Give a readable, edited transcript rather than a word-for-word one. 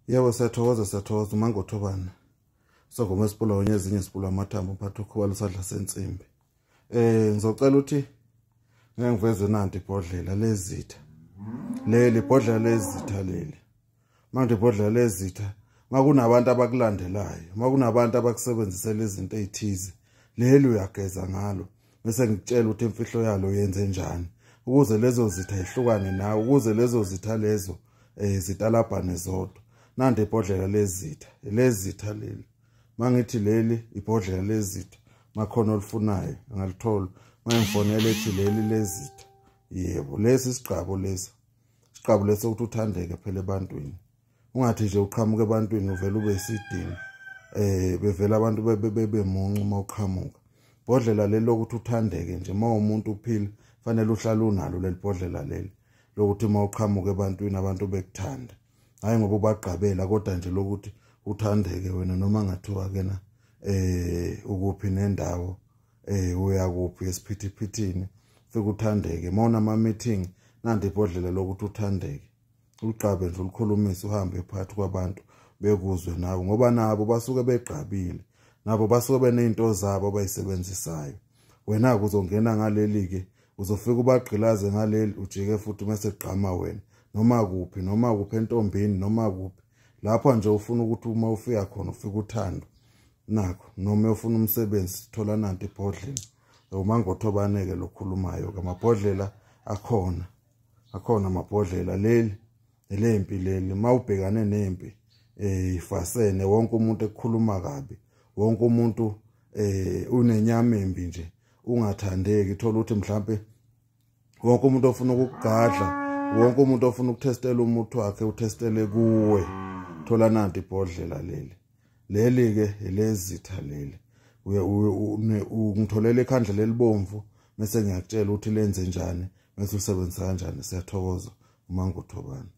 Yebo siyathokoza Mangothobane. Sogoma isipula onye ezinye isipula amathambo uphatha ukhuba lusadla sensimbi. Ngizocela ukuthi ngeke ngiveze nanti ibhodlela lezitha. Leli ibhodlela lezitha leli. Manje ibhodlela lezitha makunabantu abakulandelayo, makunabantu abakusebenzisela izinto ezithize. Leli uyageza ngalo bese ngikutshela ukuthi imfihlo yalo yenze njani ukuze lezo zitha ihlukane nawe, ukuze lezo zitha lezo zitalabhane zodwa. Nandi ibhodlela lezitha leli. Mangithi leli ibhodlela lezitha makhona olifunayo angalithola. Mangifonela ethi leli lezitha. Yebo, lesi isiqhabo lesi. Isiqhabo leso ukuthi uthandeke phela ebantwini. Ungathi nje uqhamuka ebantwini uvela ube isidini. Bevela abantu bebemuncu uma uqhamuka. Ibhodlela leli lokuthi uthandeke nje uma umuntu uphila fanele uhlale unalo leli bhodlela leli lokuthi uma uqhamuka ebantwini abantu bekuthanda. Hayi ngoba ubagqabela kodwa nje lokuthi uthandeke wena noma ngathiwa ke na ukuphi nendawo uya kuphi esiphithipithini fika uthandeke mawuna ama meeting nandi ibhodlela lokuthi uthandeke uqhabe nje ulikhulumisa uhambe phakathi kwabantu bekuzwe nawe ngoba nabo basuke begqabile nabo basuke benezinto zabo abayisebenzisayo. Wena uzongena ngaleli ke uzofika ubagqilaze ngaleli ujike futhi mase gqama wena noma kuphi entombini noma kuphi lapho nje ufuna ukuthi uma ufika khona ufika uthando nakho noma ufuna umsebenzi thola nanti ibhodlela. Umangothobane ke lokhulumayo ke amabhodlela akhona amabhodlela leli elempi leli mawubhekane nempi ifasene wonke umuntu ekhuluma kabi wonke umuntu unenyama embi nje ungathandeki thola ukuthi mhlambe wonke umuntu ofuna ukugadla wonke umuntu ofuna ukuthestela umuntu wakhe uthestele kuwe thola nanti ibhodlela leli ke elezitha leli ungitholela ikhandla lelibomvu bese ngiyakutshela ukuthi lenze njani bese usebenzisa kanjani. Siyathokoza Mangothobane.